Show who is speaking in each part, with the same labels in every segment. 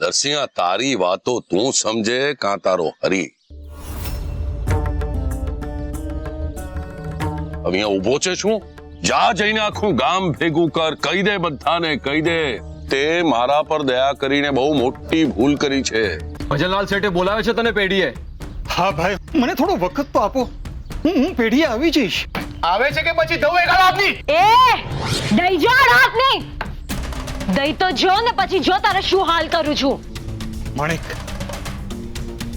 Speaker 1: દરસિયા તારી વાતો તું સમજે કાં તારો હરી? અહીંયા ઉભો છે શું? જા જઈને આખું ગામ ભેગું કર, કહી દે બધાને, કહી દે તે મારા પર દયા કરીને બહુ મોટી ભૂલ કરી છે.
Speaker 2: ભજનલાલ શેઠે બોલાવે છે તને પેઢીએ.
Speaker 3: હા ભાઈ, મને થોડો વખત તો આપો. હું પેઢીએ આવી જઈશ.
Speaker 2: આવે છે કે પછી દઉં એક આપની?
Speaker 4: એ દઈ જો રાતની દઈ તો જો ને પછી જો તારે શું હાલ કરું છું.
Speaker 3: માણેક,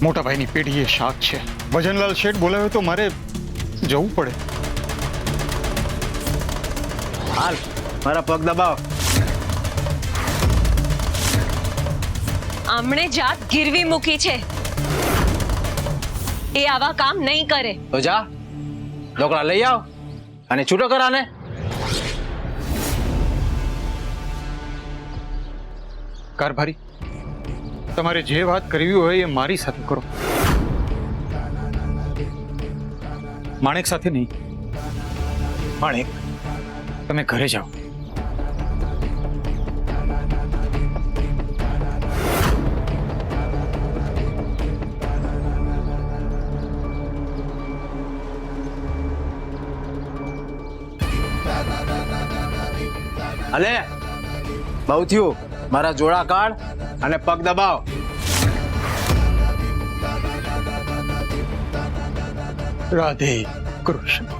Speaker 3: મોટા ભાઈની પેઢીએ શાક છે. ભજનલાલ શેઠ બોલાવે તો મારે જવું પડે.
Speaker 5: હાલ મારા પગ દબાવ.
Speaker 4: આમણે જાત ગીરવી મૂકી છે, એ આવા કામ નહીં કરે.
Speaker 5: તો જા ઢોકળા લઈ આવ અને છૂટો કર આને.
Speaker 3: કારભારી, તમારે જે વાત કરવી હોય એ મારી સાથે કરો, માણેક સાથે નહીં. માણેક, તમે ઘરે જાઓ.
Speaker 5: અલે બહુ થયું, મારા જોડા કાઢ અને પગ દબાવ.
Speaker 3: રાધે કૃષ્ણ.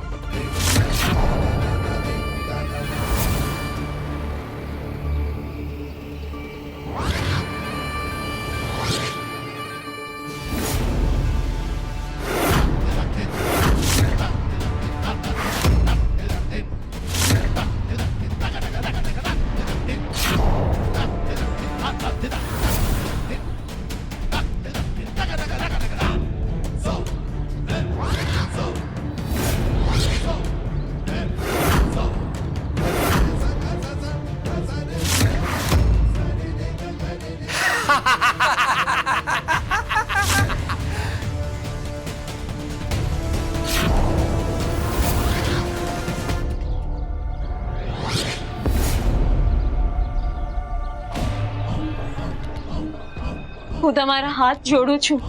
Speaker 4: હું તમારા હાથ જોડું છું,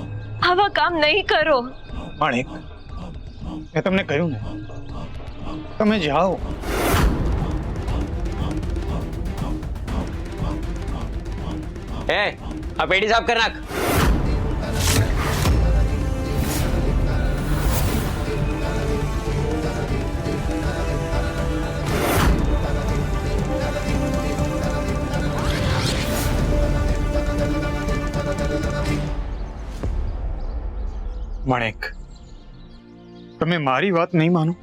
Speaker 4: આવા કામ નહીં કરો.
Speaker 3: માણેક, મેં તમને કહ્યું ને, તમે જાઓ.
Speaker 5: એ આ પેટી સાફ કર નાખ.
Speaker 3: માણેક, તમે મારી વાત નહીં માનો.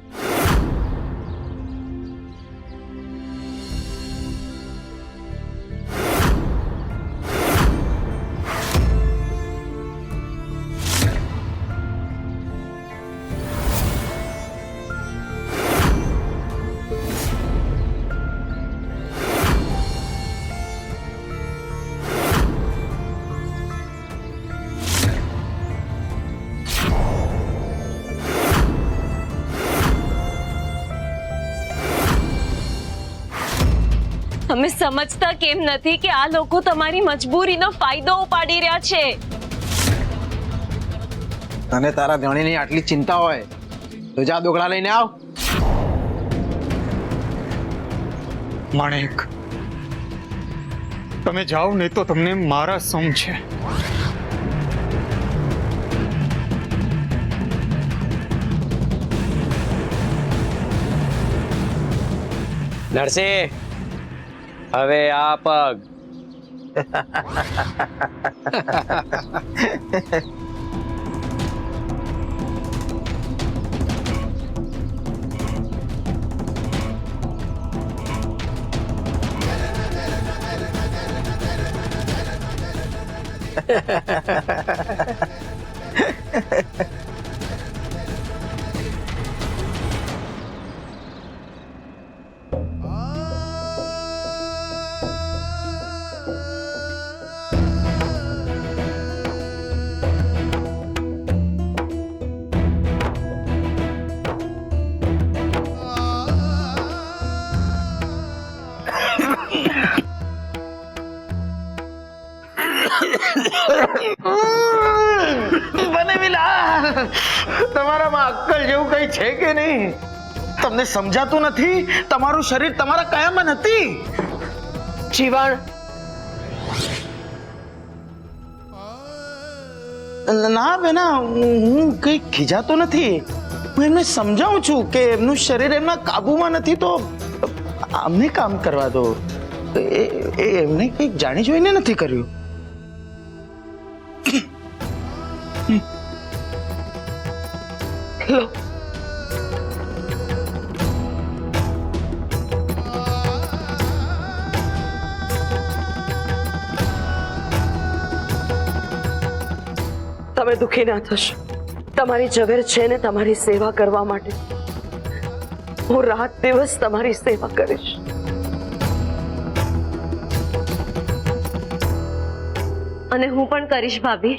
Speaker 4: તમે સમજતા કેમ નથી કે આ લોકો તમારી મજબૂરીનો ફાયદો ઉપાડી રહ્યા છે?
Speaker 5: તને તારા ધણીની આટલી ચિંતા હોય તો જા ઢોકળા લઈને આવ.
Speaker 3: માણેક, તમે જાઓ ને તો તમને મારા સમ છે.
Speaker 5: નરસિંહ, હવે આ પગ. બનેવીલાલ, તમારામાં અક્કલ જેવું કઈ છે કે નહીં? તમને સમજાતું નથી? તમારું શરીર તમારા કાયામાં નથી.
Speaker 6: જીવણ,
Speaker 5: ના બેના, હું કઈ ખીજાતો નથી. હું એમને સમજાવું છું કે એમનું શરીર એમના કાબુમાં નથી, તો અમને કામ કરવા દો. એમને કઈક જાણી જોઈને નથી કર્યું.
Speaker 6: લો. તમે દુખી ના થશો. તમારી ઝવેર છે ને તમારી સેવા કરવા માટે. હું રાત દિવસ તમારી સેવા કરીશ.
Speaker 4: અને હું પણ કરીશ ભાભી.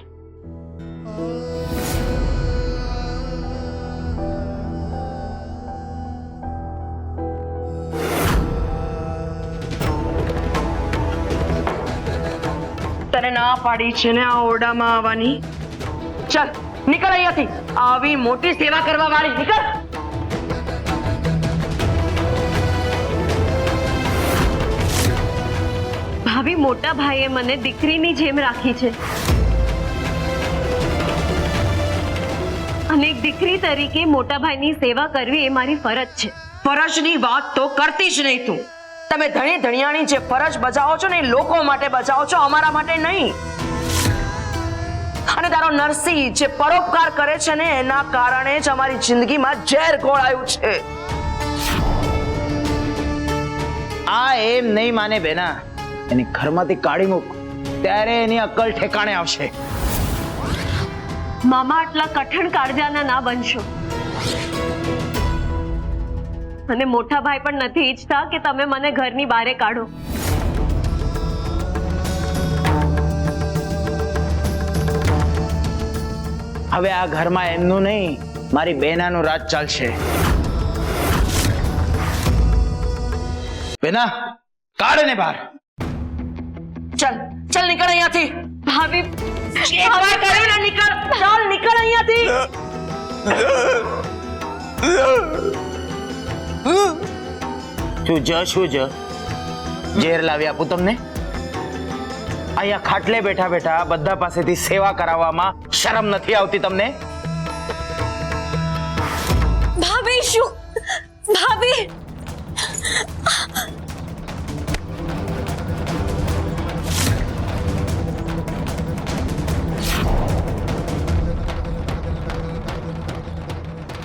Speaker 6: તને ના પાડી છે ને આ ઓરડામાં આવવાની? ચાલ નીકળ અહીંયાથી. આવી મોટી સેવા કરવા વાળી નીકળ.
Speaker 4: ભાભી, મોટા ભાઈએ મને દીકરીની જેમ રાખી છે અને એક દીકરી તરીકે મોટા ભાઈની સેવા કરવી એ મારી ફરજ છે.
Speaker 6: ફરજની વાત તો કરતી જ નહીં તું. તમે ધણી ધણિયાની જે ફરજ બજાવો છો ને એ લોકો માટે બજાવો છો, અમારા માટે નહીં. અને તારો નરસિંહ જે પરોપકાર કરે છે ને એના કારણે જ અમારી જિંદગીમાં ઝેર ઘોળાયું છે.
Speaker 5: આ એમ નહીં માને બેના. એની ઘરમાંથી કાઢી મૂક, ત્યારે એની અક્કલ ઠેકાણે આવશે.
Speaker 4: મામા, આટલા કઠણ કાળજાના ના બનશો. અને મોટા ભાઈ પણ નથી ઈચ્છતા કે તમે મને ઘરની બહાર કાઢો.
Speaker 5: હવે આ ઘરમાં એમનું નહીં, મારી બેનાનું રાજ ચાલશે. બેના, કાઢ ને બહાર.
Speaker 6: ચાલ ચાલ નીકળ અહીંયાથી.
Speaker 4: ભાભી,
Speaker 6: એક વાર કહ્યું ને નીકળ. ચાલ નીકળ અહીંયાથી.
Speaker 5: શું જ ઝેર લાવી આપું તમને? અહીંયા ખાટલે બેઠા બેઠા બધા પાસેથી સેવા કરાવવામાં શરમ નથી આવતી તમને?
Speaker 4: ભાભી, શું? ભાભી,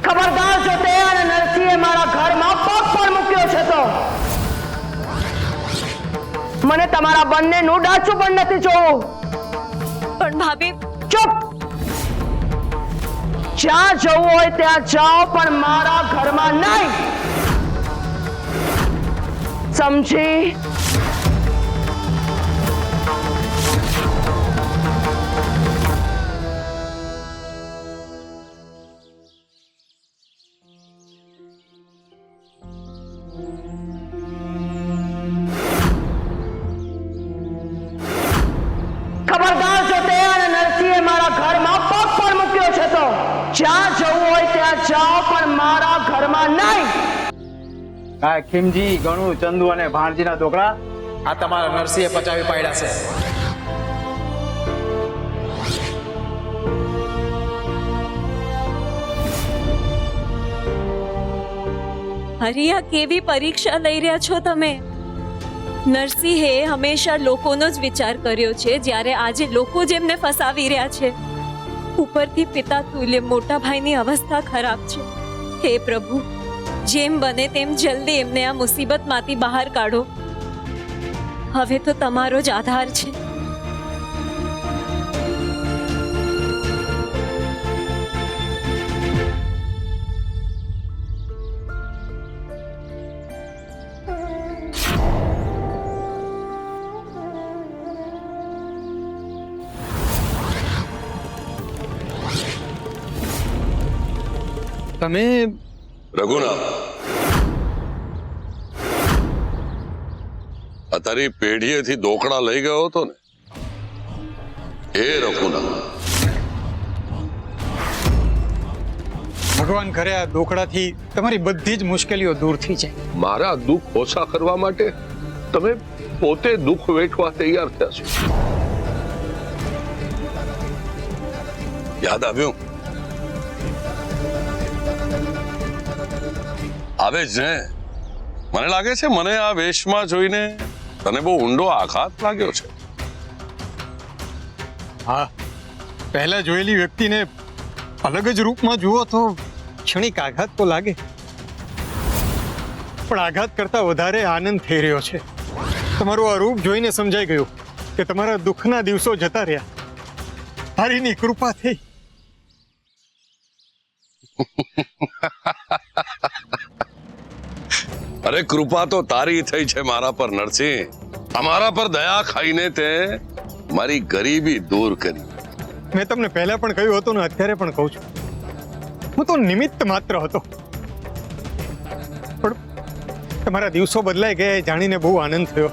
Speaker 6: ખબરદાર જો તે અને નરસિંહે મારા ઘરમાં પગ પણ મૂક્યો છે તો મને તમારા બંનેનું ડાચું પણ નથી જોવું.
Speaker 4: પણ ભાભી,
Speaker 6: ચૂપ. જ્યાં જવું હોય ત્યાં જાઓ, પણ મારા ઘરમાં નહીં. સમજી? ખબરદાર જો તે અને નરસિંહે મારા ઘરમાં પગ પણ મૂક્યો છે તો જ્યાં જવું હોય ત્યાં જાઓ, પણ મારા ઘરમાં નહીં.
Speaker 5: હા, ખીમજી, ગણુ, ચંદુ અને ભાણજીના ઢોકળા આ તમારા નરસિંહે પચાવી પાડ્યા છે.
Speaker 7: હરિયા, કેવી પરીક્ષા લઈ રહ્યા છો તમે? નરસિંહે હંમેશા લોકોનો જ વિચાર કર્યો છે, જ્યારે આજે લોકો જ એમને ફસાવી રહ્યા છે. ઉપરથી પિતા તુલ્ય મોટા ભાઈની અવસ્થા ખરાબ છે. હે પ્રભુ, જેમ બને તેમ જલ્દી એમને આ મુસીબતમાંથી બહાર કાઢો. હવે તો તમારો જ આધાર છે.
Speaker 3: તમે
Speaker 1: રઘુનાથ, આ તારી પેઢીએથી દોકડા લઈ ગયો હતો ને, એ રઘુનાથ,
Speaker 3: ભગવાન કરે આ દોકડાથી તમારી બધી જ મુશ્કેલીઓ દૂર થઈ જાય.
Speaker 1: મારા દુઃખ ઓછા કરવા માટે તમે પોતે દુઃખ વેઠવા તૈયાર થયા છો. યાદ આવ્યું? આવે જ ને. મને લાગે છે મને આ વેશમાં જોઈને તને બહુ ઊંડો આઘાત લાગ્યો છે.
Speaker 3: હા, પહેલા જોયેલી વ્યક્તિને અલગ જ રૂપમાં જુઓ તો ક્ષણિક આઘાત તો લાગે, પણ આઘાત કરતા વધારે આનંદ થઈ રહ્યો છે. તમારું આ રૂપ જોઈને સમજાઈ ગયું કે તમારા દુઃખના દિવસો જતા રહ્યા. હરિની કૃપા થઈ.
Speaker 1: અરે કૃપા તો તારી થઈ છે મારા પર નરસિંહ. અમારા પર દયા ખાઈને તે મારી ગરીબી દૂર કરી.
Speaker 3: મેં તમને પહેલા પણ કહ્યું હતું ને અત્યારે પણ કહું છું, હું તો નિમિત્ત માત્ર હતો. પણ તમારા દિવસો બદલાઈ ગયા એ જાણીને બહુ આનંદ થયો.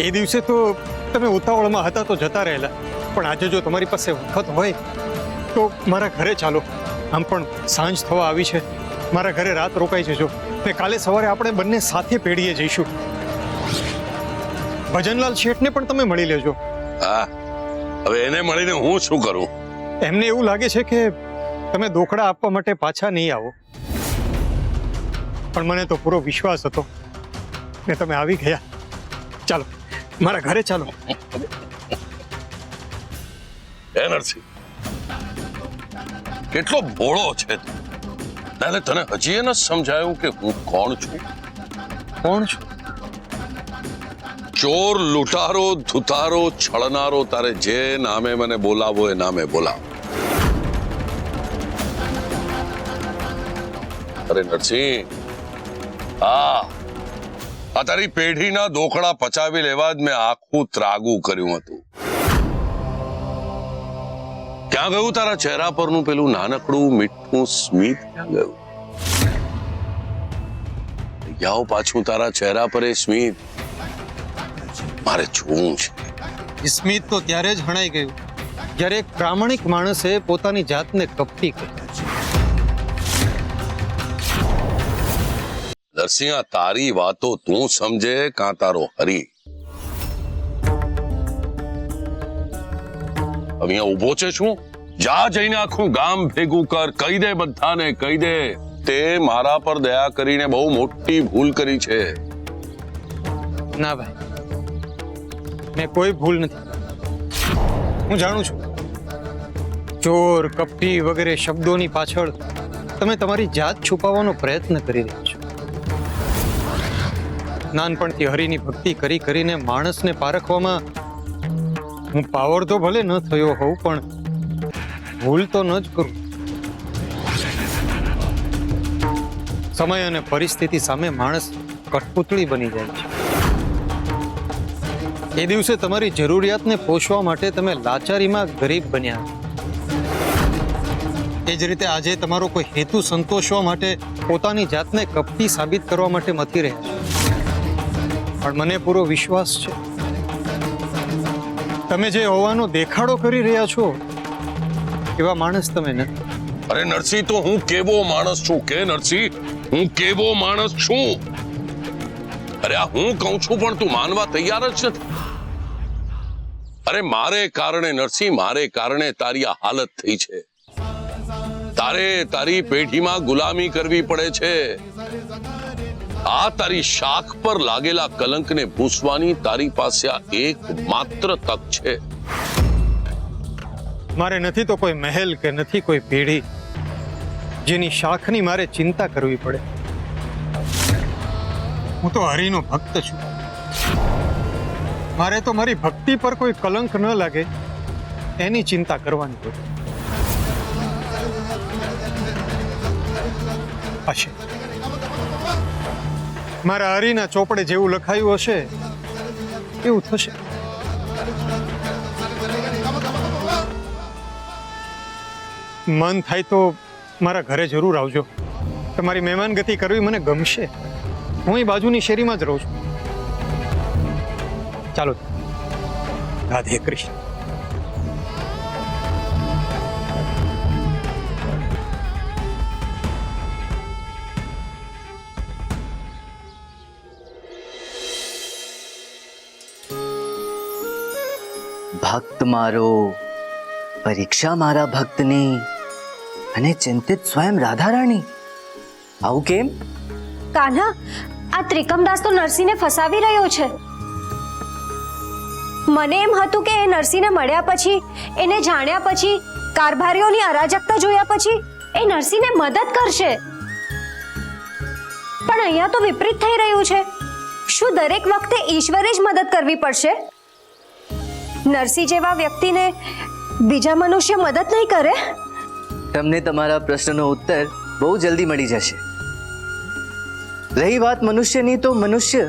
Speaker 3: એ દિવસે તો તમે ઉતાવળમાં હતા તો જતા રહેલા, પણ આજે જો તમારી પાસે વખત હોય તો મારા ઘરે ચાલો. આમ પણ સાંજ થવા આવી છે. મારા ઘરે રાત રોકાઈ જજો ને કાલે સવારે આપણે બંને સાથે પેઢીએ જઈશું. ભજનલાલ શેઠને પણ તમે મળી લેજો.
Speaker 1: હા, હવે એને મળીને હું શું કરું?
Speaker 3: એમને એવું લાગે છે કે તમે દોખડા આપવા માટે પાછા નહીં આવો, પણ મને તો પૂરો વિશ્વાસ હતો કે તમે આવી ગયા. ચાલો મારા ઘરે ચાલો.
Speaker 1: હે નરસિંહ, કેટલો ભોળો છે તું. એટલે તને હજી એ ન સમજાયું કે હું કોણ છું?
Speaker 3: કોણ છો?
Speaker 1: ચોર, લૂંટારો, ધુતારો, છળનારો, તારે જે નામે મને બોલાવો એ નામે બોલાવો. અરે નરસિંહ, આ તારી પેઢીના દોખડા પચાવી લેવા જ મેં આખું ત્રાગુ કર્યું હતું. ક્યાં ગયું તારા ચહેરા પરનું પેલું નાનકડું મીઠું સ્મિત? ક્યાં ગયું? આવો પાછું તારા ચહેરા પર એ સ્મિત મારે જોવું છે.
Speaker 3: સ્મિત તો ત્યારે જ હણાઈ ગયું જ્યારે એક પ્રામાણિક માણસે પોતાની જાતને કપટી કરી.
Speaker 1: નરસિંહ, તારી વાતો તું સમજે કાં તારો હરી? અહીંયા ઉભો છે શું? જા જઈને આખું ગામ ભેગું કર, કહી દે બધાને, કહી દે તે મારા પર દયા કરીને બહુ મોટી ભૂલ કરી છે.
Speaker 3: ના ભાઈ, મેં કોઈ ભૂલ નથી. હું જાણું છું ચોર, કપટી વગેરે શબ્દોની પાછળ તમે તમારી જાત છુપાવવાનો પ્રયત્ન કરી રહ્યા છો. નાનપણથી હરિની ભક્તિ કરી કરીને માણસને પારખવામાં હું પાવર તો ભલે ન થયો હોઉં, પણ ભૂલ તો ન જ કરું. સમય અને પરિસ્થિતિ સામે માણસ કઠપૂતળી બની જાય છે. એ દિવસે તમારી જરૂરિયાતને પોષવા માટે તમે લાચારીમાં ગરીબ બન્યા. એ જ રીતે આજે તમારો કોઈ હેતુ સંતોષવા માટે પોતાની જાતને કપટી સાબિત કરવા માટે મથી રહ્યા છો. પણ મને પૂરો વિશ્વાસ છે તમે જે હોવાનો દેખાડો કરી રહ્યા છો એવા માણસ તમે નથી.
Speaker 1: અરે નરસિંહ, તો હું કેવો માણસ છું કે નરસિંહ? હું કેવો માણસ છું? અરે આ હું કહું છું પણ તું માનવા તૈયાર જ નથી. અરે મારે કારણે નરસિંહ, મારે કારણે તારી આ હાલત થઈ છે. તારે તારી પેઢીમાં ગુલામી કરવી પડે છે. આ તારી શાખ પર લાગેલા કલંકને ભૂસવાની તારી પાસે આ એક માત્ર તક છે.
Speaker 3: મારે નથી તો કોઈ મહેલ કે નથી કોઈ પેઢી જેની શાખની મારે ચિંતા કરવી પડે. હું તો હરિનો ભક્ત છું. મારે તો મારી ભક્તિ પર કોઈ કલંક ન લાગે એની ચિંતા કરવાની હોય. હશે મારા હરિના ચોપડે જેવું લખાયું હશે એવું થશે. મન થાય તો મારા ઘરે જરૂર આવજો. તમારી મહેમાનગતિ કરવી મને ગમશે. હું અહીં બાજુની શેરીમાં જ રહું છું. ચાલો, રાધે કૃષ્ણ.
Speaker 8: ભક્ત મારો, પરીક્ષા મારા ભક્તની, અને ચિંતિત સ્વયં રાધારાણી. આવું કેમ?
Speaker 4: કાન્હા, આ ત્રિકમદાસ તો નરસિંહને ફસાવી રહ્યો છે. મને એમ હતું કે એ નરસિંહને મળ્યા પછી, એને જાણ્યા પછી, કારભારીઓની અરાજકતા જોયા પછી એ નરસિંહને મદદ કરશે. પણ અહીંયા તો વિપરીત થઈ રહ્યું છે. શું દરેક વખતે ઈશ્વરે જ મદદ કરવી પડશે? નરસિંહ જેવા વ્યક્તિને બીજા મનુષ્ય મદદ નહીં કરે?
Speaker 8: તમને તમારા પ્રશ્નનો ઉત્તર બહુ જલ્દી મળી જશે. રહી વાત મનુષ્યની, તો મનુષ્ય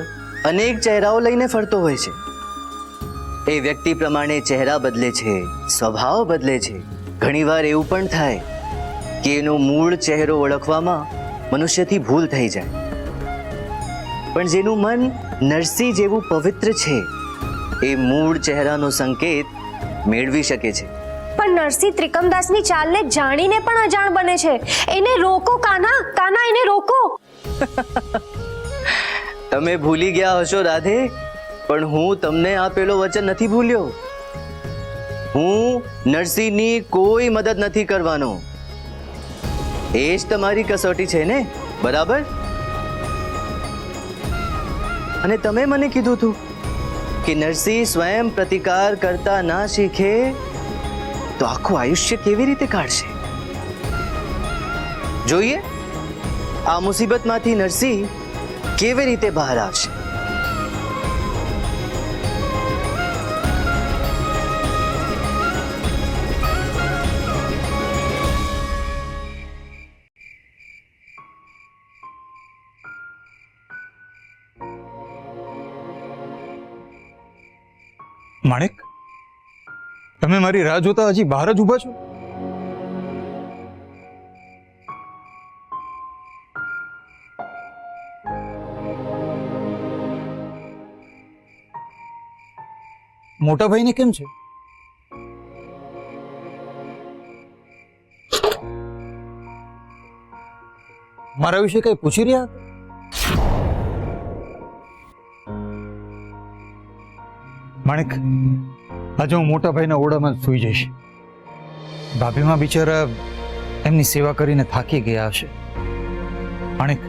Speaker 8: અનેક ચહેરાઓ લઈને ફરતો હોય છે. એ વ્યક્તિ પ્રમાણે ચહેરા બદલે છે, સ્વભાવ બદલે છે. ઘણીવાર એવું પણ થાય કે એનો મૂળ ચહેરો ઓળખવામાં મનુષ્યથી ભૂલ થઈ જાય. પણ જેનું મન નરસિંહ જેવું પવિત્ર છે, એ મૂળ ચહેરાનો સંકેત મેળવી શકે છે.
Speaker 4: પણ નરસિંહ ત્રિકમદાસની ચાલને જાણીને પણ અજાણ બને છે. એને રોકો કાન્હા, કાન્હા એને રોકો.
Speaker 8: તમે ભૂલી ગયા હશો રાધે, પણ હું તમને આપેલો વચન નથી ભૂલ્યો. હું નરસિંહની કોઈ મદદ નથી કરવાનો. એ જ તમારી કસોટી છે ને, બરાબર? અને તમે મને કીધું હતું કે નરસિંહ સ્વયં પ્રતિકાર કરતા ના શીખે તો આખું આયુષ્ય કેવી રીતે કાઢશે. જોઈએ આ મુસીબતમાંથી નરસિંહ કેવી રીતે બહાર આવશે.
Speaker 3: માણેક, તમે મારી રાહ જોતા હજી બહાર જ ઊભા છો? મોટા ભાઈને કેમ છે? મારા વિશે કઈ પૂછી રહ્યા હતા? માણેક, આજે હું મોટા ભાઈના ઓરડામાં જ સૂઈ જઈશ. ભાભીમાં બિચારા એમની સેવા કરીને થાકી ગયા હશે. માણેક,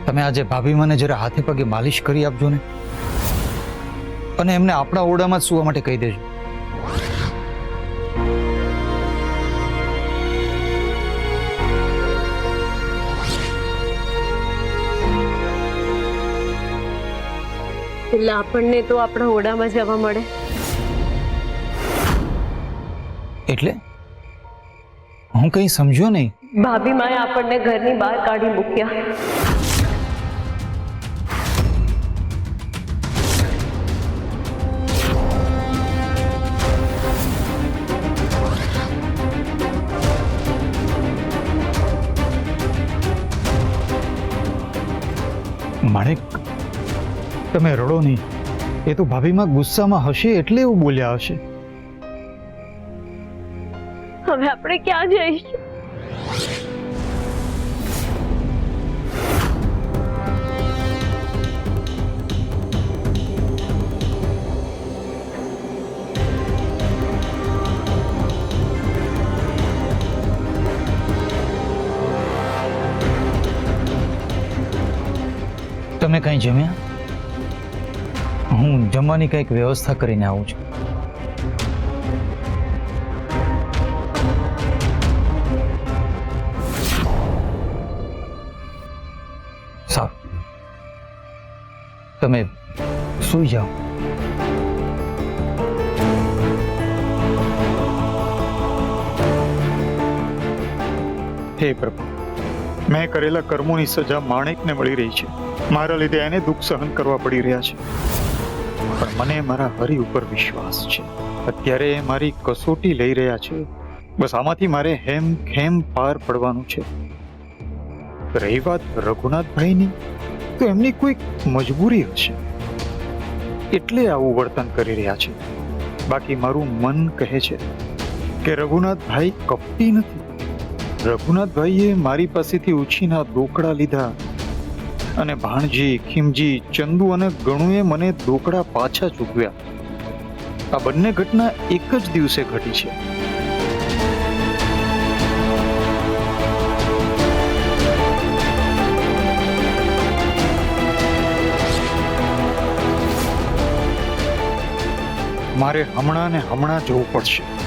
Speaker 3: તમે આજે ભાભીમાને જરા હાથે પગે માલિશ કરી આપજો ને, અને એમને આપણા ઓરડામાં જ સૂવા માટે કહી દેજો.
Speaker 7: એટલે આપણને તો આપણા ઓરડામાં જવા મળે.
Speaker 3: એટલે હું કંઈ સમજ્યો નહીં.
Speaker 7: ભાભી માએ આપણને ઘરની બહાર કાઢી મૂક્યા.
Speaker 3: માણેક, તમે રડો નહીં. એ તો ભાભીમાં ગુસ્સામાં હશે એટલે એવું બોલ્યા હશે.
Speaker 7: હવે આપણે ક્યાં જઈશું?
Speaker 3: તમે કંઈ જમ્યા? હું જમવાની કંઈક વ્યવસ્થા કરીને આવું છું. સારું, તમે સૂઈ જાઓ. હે પ્રભુ, મેં કરેલા કર્મોની સજા માણેકને મળી રહી છે. મારા લીધે એને દુઃખ સહન કરવા પડી રહ્યા છે. પણ મને મારા હરિ ઉપર વિશ્વાસ છે. અત્યારે એ મારી કસોટી લઈ રહ્યા છે. બસ આમાંથી મારે હેમ ખેમ પાર પડવાનું છે. રહી વાત રઘુનાથભાઈની, તો એમની કોઈક મજબૂરી હશે એટલે આવું વર્તન કરી રહ્યા છે. બાકી મારું મન કહે છે કે રઘુનાથભાઈ કપટી નથી. રઘુનાથભાઈએ મારી પાસેથી ઉછીના દોકડા લીધા, અને ભાણજી, ખીમજી, ચંદુ અને ગણુએ મને દોકડા પાછા ચૂકવ્યા.
Speaker 9: આ બંને ઘટના એક જ દિવસે ઘટી છે. મારે હમણાં ને હમણાં જવું પડશે.